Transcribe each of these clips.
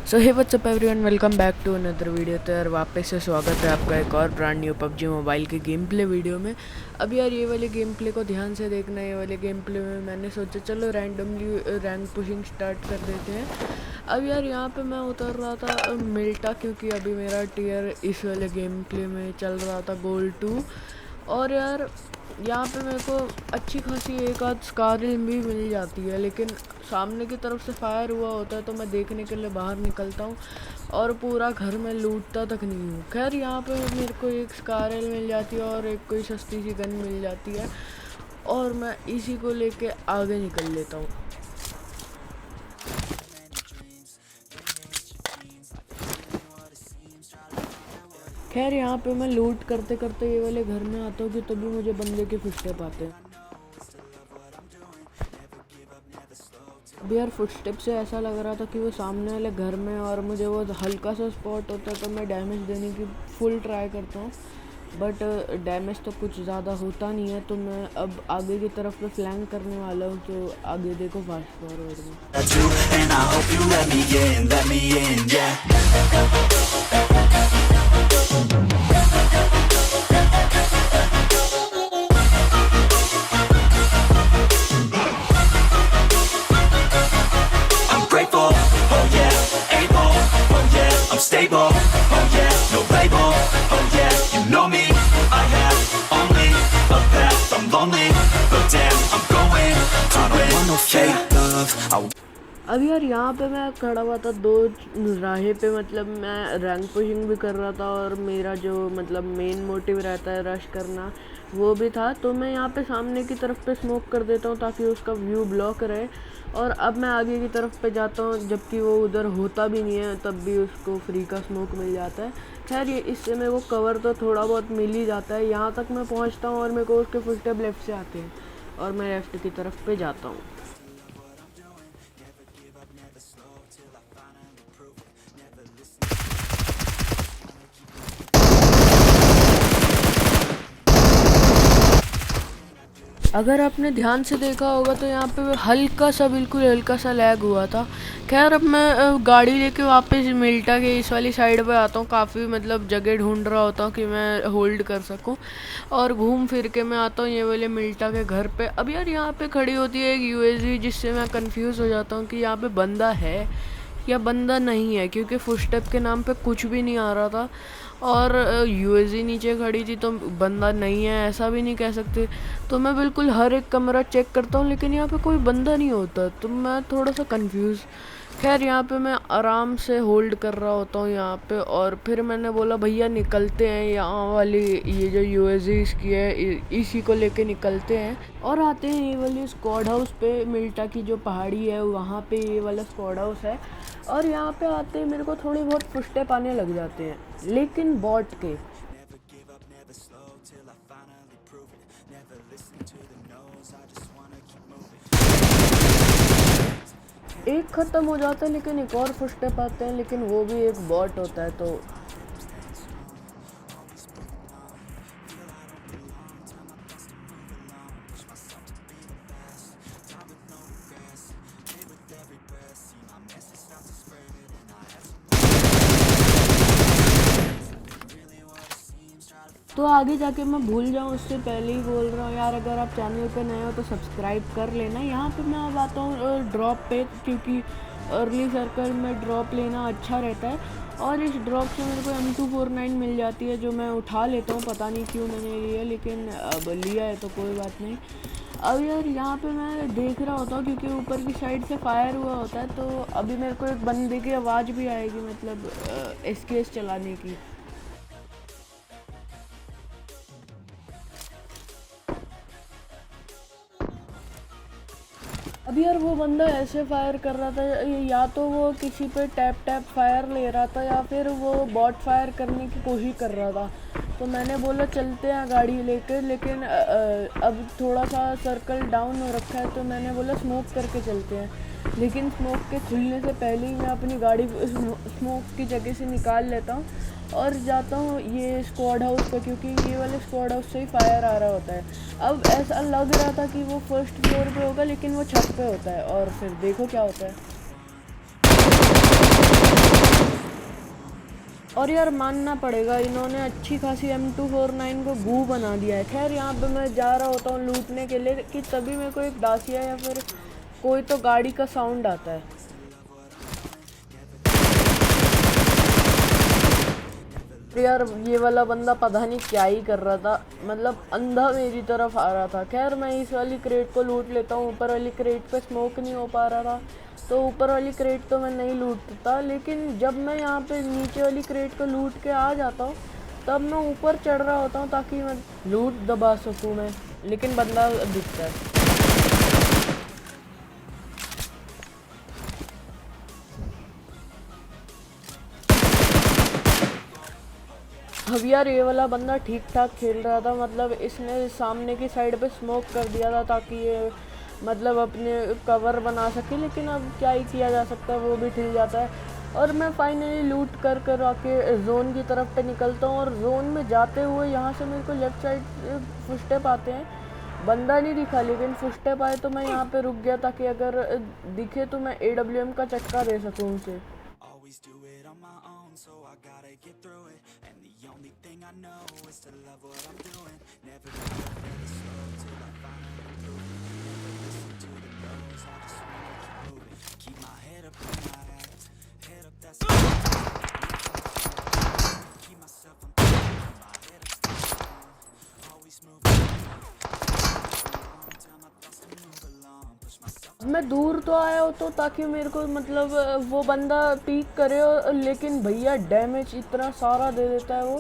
So hey what's up everyone, welcome back to another video. तो यार वापस से स्वागत है आपका एक और ब्रांड न्यू पबजी मोबाइल के गेम प्ले वीडियो में। अब यार ये वाले गेम प्ले को ध्यान से देखना। ये वाले गेम प्ले में मैंने सोचा चलो रैंडमली रैंक पुशिंग स्टार्ट कर देते हैं। अब यार यहाँ पे मैं उतर रहा था मिल्टा, क्योंकि अभी मेरा टीयर इस वाले गेम प्ले में चल रहा था गोल्ड 2। और यार यहाँ पे मेरे को अच्छी खासी एक आध स्कारल भी मिल जाती है, लेकिन सामने की तरफ से फायर हुआ होता है तो मैं देखने के लिए बाहर निकलता हूँ और पूरा घर में लूटता तक नहीं हूँ। खैर यहाँ पे मेरे को एक स्कारल मिल जाती है और एक कोई सस्ती सी गन मिल जाती है और मैं इसी को लेके आगे निकल लेता हूँ। खैर यहाँ पे मैं लूट करते करते ये वाले घर में आता हूँ कि तभी मुझे बंदे के फुटस्टेप आते हैं। अभी यार फुटस्टेप से ऐसा लग रहा था कि वो सामने वाले घर में, और मुझे वो हल्का सा स्पॉट होता है तो मैं डैमेज देने की फुल ट्राई करता हूँ, बट डैमेज तो कुछ ज़्यादा होता नहीं है। तो मैं अब आगे की तरफ पे फ्लैंक करने वाला हूँ, तो आगे देखो फास्ट फॉरवर्ड में। Stable, oh yeah, no label, oh yeah, you know me, I have only a path, I'm lonely, but damn, I'm going to win, I don't want no fake love, अब यार यहाँ पे मैं खड़ा हुआ था दो राहे पे, मतलब मैं रैंक पुशिंग भी कर रहा था और मेरा जो मतलब मेन मोटिव रहता है रश करना वो भी था। तो मैं यहाँ पे सामने की तरफ पे स्मोक कर देता हूँ ताकि उसका व्यू ब्लॉक रहे, और अब मैं आगे की तरफ पे जाता हूँ जबकि वो उधर होता भी नहीं है, तब भी उसको फ्री का स्मोक मिल जाता है। खैर ये इससे मेरे को कवर तो थोड़ा बहुत मिल ही जाता है। यहाँ तक मैं पहुँचता हूँ और मेरे को उसके फुटस्टेप लेफ्ट से आते हैं और मैं लेफ्ट की तरफ पे जाता हूँ। अगर आपने ध्यान से देखा होगा तो यहाँ पे हल्का सा, बिल्कुल हल्का सा लैग हुआ था। खैर अब मैं गाड़ी लेके वापस मिल्टा के इस वाली साइड पे आता हूँ। काफ़ी मतलब जगह ढूंढ रहा होता हूँ कि मैं होल्ड कर सकूँ, और घूम फिर के मैं आता हूँ ये वाले मिल्टा के घर पे। अब यार यहाँ पे खड़ी होती है एक यूएसवी, जिससे मैं कंफ्यूज हो जाता हूँ कि यहाँ पे बंदा है या बंदा नहीं है, क्योंकि फुटस्टेप के नाम पे कुछ भी नहीं आ रहा था और यूएसजी नीचे खड़ी थी, तो बंदा नहीं है ऐसा भी नहीं कह सकते। तो मैं बिल्कुल हर एक कमरा चेक करता हूँ लेकिन यहाँ पे कोई बंदा नहीं होता, तो मैं थोड़ा सा कंफ्यूज। खैर यहाँ पे मैं आराम से होल्ड कर रहा होता हूँ यहाँ पे, और फिर मैंने बोला भैया निकलते हैं, यहाँ वाली ये जो यूएसजी इसकी है इसी को लेके निकलते हैं और आते हैं ये वाली स्क्वाड हाउस पे। मिल्टा की जो पहाड़ी है वहाँ पे ये वाला स्क्वाड हाउस है, और यहाँ पे आते ही मेरे को थोड़ी बहुत फुटस्टेप आने लग जाते हैं, लेकिन बॉट के। एक ख़त्म हो जाता है लेकिन एक और फुटस्टेप आते हैं, लेकिन वो भी एक बॉट होता है। तो आगे जाके मैं भूल जाऊँ उससे पहले ही बोल रहा हूँ यार, अगर आप चैनल पे नए हो तो सब्सक्राइब कर लेना। यहाँ पे मैं अब आता हूँ ड्रॉप पे, क्योंकि अर्ली सर्कल में ड्रॉप लेना अच्छा रहता है, और इस ड्रॉप से मेरे को M249 मिल जाती है जो मैं उठा लेता हूँ। पता नहीं क्यों मैंने लिया, लेकिन अब लिया है तो कोई बात नहीं। अब यार यहाँ पे मैं देख रहा होता हूँ क्योंकि ऊपर की साइड से फायर हुआ होता है, तो अभी मेरे को एक बंदे की आवाज़ भी आएगी, मतलब SKS चलाने की। अभी यार वो बंदा ऐसे फायर कर रहा था, या तो वो किसी पे टैप टैप फायर ले रहा था या फिर वो बॉट फायर करने की कोशिश कर रहा था। तो मैंने बोला चलते हैं गाड़ी लेकर, लेकिन अब थोड़ा सा सर्कल डाउन हो रखा है, तो मैंने बोला स्मोक करके चलते हैं। लेकिन स्मोक के खुलने से पहले ही मैं अपनी गाड़ी स्मोक की जगह से निकाल लेता हूँ और जाता हूँ ये स्क्वाड हाउस पे, क्योंकि ये वाले स्क्वाड हाउस से ही फायर आ रहा होता है। अब ऐसा लग रहा था कि वो फर्स्ट फ्लोर पे होगा, लेकिन वो छत पे होता है, और फिर देखो क्या होता है। और यार मानना पड़ेगा, इन्होंने अच्छी खासी M249 को गू बना दिया है। खैर यहाँ पे मैं जा रहा होता हूँ लूटने के लिए कि तभी मेरे को एक डासिया या फिर कोई तो गाड़ी का साउंड आता है। यार ये वाला बंदा पता नहीं क्या ही कर रहा था, मतलब अंधा मेरी तरफ आ रहा था। खैर मैं इस वाली क्रेट को लूट लेता हूँ। ऊपर वाली क्रेट पे स्मोक नहीं हो पा रहा था, तो ऊपर वाली क्रेट तो मैं नहीं लूटता। लेकिन जब मैं यहाँ पे नीचे वाली क्रेट को लूट के आ जाता हूँ तब मैं ऊपर चढ़ रहा होता हूँ ताकि मैं लूट दबा सकूँ मैं, लेकिन बंदा दिखता है। अब यार ये वाला बंदा ठीक ठाक खेल रहा था, मतलब इसने सामने की साइड पे स्मोक कर दिया था ताकि ये मतलब अपने कवर बना सके। लेकिन अब क्या ही किया जा सकता है, वो भी ठीक जाता है। और मैं फाइनली लूट कर आके जोन की तरफ पे निकलता हूँ। और जोन में जाते हुए यहाँ से मेरे को लेफ्ट साइड फुटस्टेप आते हैं। बंदा नहीं दिखा लेकिन फुटस्टेप आए तो मैं यहाँ पे रुक गया ताकि अगर दिखे तो मैं AWM का चटका दे सकूँ उसे। Always do it on my own, so I gotta get through it. And the only thing I know is to love what I'm doing. Never felt really slow till I finally prove it. Never listen to the no's, I just wanna keep moving. Keep my head up when I act, head up that's keep myself on top, keep my head up stay strong. Always moving on, tell my thoughts to move along. Push myself. मैं दूर तो आया हो तो ताकि मेरे को मतलब वो बंदा पीक करे, लेकिन भैया डैमेज इतना सारा दे देता है वो।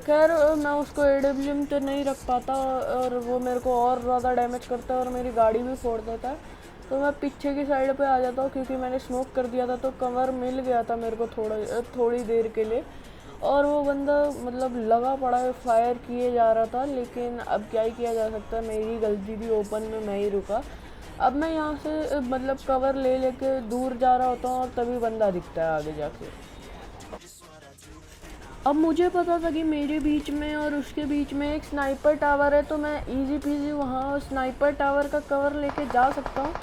खैर मैं उसको AWM तो नहीं रख पाता और वो मेरे को और ज़्यादा डैमेज करता है और मेरी गाड़ी भी फोड़ देता है। तो मैं पीछे की साइड पे आ जाता हूँ क्योंकि मैंने स्मोक कर दिया था, तो कवर मिल गया था मेरे को थोड़ी देर के लिए। और वो बंदा मतलब लगा पड़ा है, फायर किए जा रहा था, लेकिन अब क्या ही किया जा सकता है, मेरी गलती थी, ओपन में मैं ही रुका। अब मैं यहाँ से मतलब कवर ले लेके दूर जा रहा होता हूँ और तभी बंदा दिखता है आगे जाके। अब मुझे पता था कि मेरे बीच में और उसके बीच में एक स्नाइपर टावर है, तो मैं इजी पीजी वहाँ स्नाइपर टावर का कवर लेके जा सकता हूँ।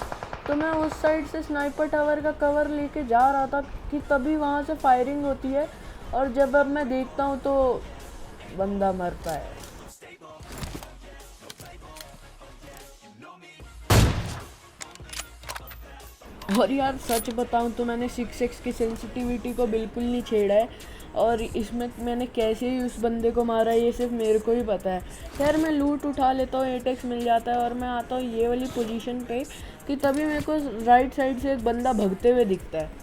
तो मैं उस साइड से स्नाइपर टावर का कवर लेके जा रहा था कि तभी वहाँ से फायरिंग होती है। और जब अब मैं देखता हूँ तो बंदा मरता है। और यार सच बताऊं तो मैंने 6x की सेंसिटिविटी को बिल्कुल नहीं छेड़ा है, और इसमें मैंने कैसे ही उस बंदे को मारा ये सिर्फ मेरे को ही पता है। खैर मैं लूट उठा लेता हूँ, 8x मिल जाता है और मैं आता हूँ ये वाली पोजीशन पे कि तभी मेरे को राइट साइड से एक बंदा भगते हुए दिखता है।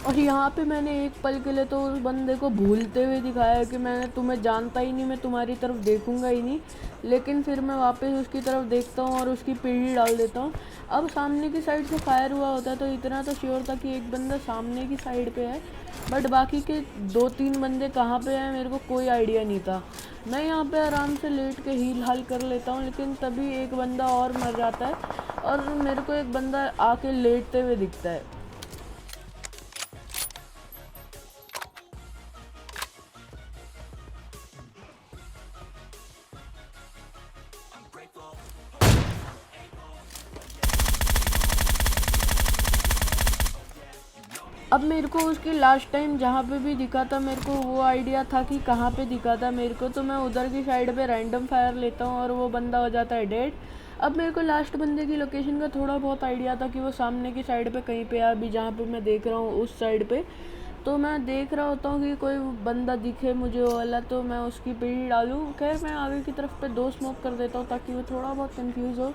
और यहाँ पे मैंने एक पल के लिए तो उस बंदे को भूलते हुए दिखाया कि मैंने तुम्हें जानता ही नहीं, मैं तुम्हारी तरफ देखूंगा ही नहीं। लेकिन फिर मैं वापस उसकी तरफ देखता हूँ और उसकी पीढ़ी डाल देता हूँ। अब सामने की साइड से फायर हुआ होता है तो इतना तो श्योर था कि एक बंदा सामने की साइड पे है, बट बाकी के 2-3 बंदे कहाँ पे हैं मेरे को कोई आइडिया नहीं था। मैं यहाँ पे आराम से लेट के हील हाल कर लेता हूँ, लेकिन तभी एक बंदा और मर जाता है और मेरे को एक बंदा आके लेटते हुए दिखता है। अब मेरे को उसकी लास्ट टाइम जहाँ पे भी दिखा था मेरे को वो आइडिया था कि कहाँ पे दिखा था मेरे को, तो मैं उधर की साइड पे रैंडम फायर लेता हूँ और वो बंदा हो जाता है डेड। अब मेरे को लास्ट बंदे की लोकेशन का थोड़ा बहुत आइडिया था कि वो सामने की साइड पे कहीं पे है, अभी जहाँ पे मैं देख रहा हूँ उस साइड पे। तो मैं देख रहा होता हूँ कि कोई बंदा दिखे मुझे वो वाला, तो मैं उसकी पीढ़ी डालूँ। खैर मैं आगे की तरफ पे 2 स्मोक कर देता हूँ ताकि वो थोड़ा बहुत कंफ्यूज हो,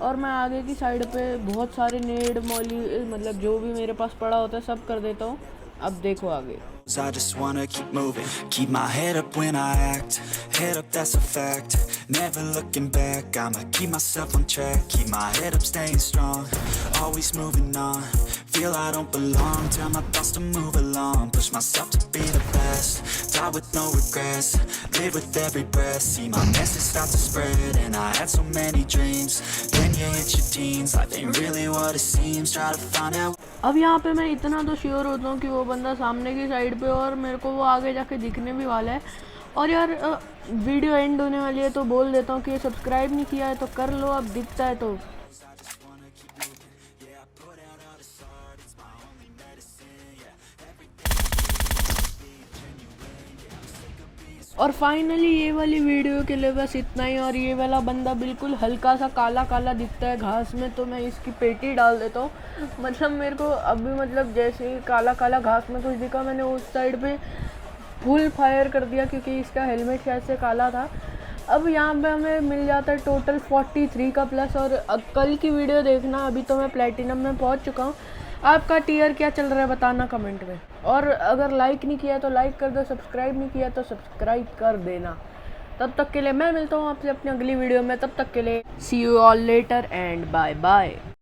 और मैं आगे की साइड पे बहुत सारे नेड मॉली मतलब जो भी मेरे पास पड़ा होता है सब कर देता हूँ। अब देखो आगे। I just wanna keep moving, keep my head up when I act, head up that's a fact, never looking back, I'ma keep myself on track, keep my head up staying strong, always moving on, feel I don't belong, tell my thoughts to move along, push myself to be the best, die with no regrets, live with every breath, see my message start to spread, and I had so many dreams, then you hit your teens, life ain't really what it seems, try to find out. अब यहाँ पे मैं इतना तो sure होता हूँ कि वो बंदा सामने की साइड पे और मेरे को वो आगे जाके दिखने भी वाला है। और यार वीडियो एंड होने वाली है तो बोल देता हूँ कि ये सब्सक्राइब नहीं किया है तो कर लो, अब दिखता है तो। और फाइनली ये वाली वीडियो के लिए बस इतना ही। और ये वाला बंदा बिल्कुल हल्का सा काला काला दिखता है घास में, तो मैं इसकी पेटी डाल देता हूँ। मतलब मेरे को अभी मतलब जैसे ही काला काला घास में कुछ दिखा, मैंने उस साइड पे फुल फायर कर दिया क्योंकि इसका हेलमेट शायद से काला था। अब यहाँ पे हमें मिल जाता है टोटल 43 का प्लस। और कल की वीडियो देखना, अभी तो मैं प्लेटिनम में पहुँच चुका हूँ। आपका टियर क्या चल रहा है बताना कमेंट में। और अगर लाइक नहीं किया तो लाइक कर दो, सब्सक्राइब नहीं किया तो सब्सक्राइब कर देना। तब तक के लिए मैं मिलता हूँ आपसे अपनी अगली वीडियो में। तब तक के लिए see you all later and bye bye.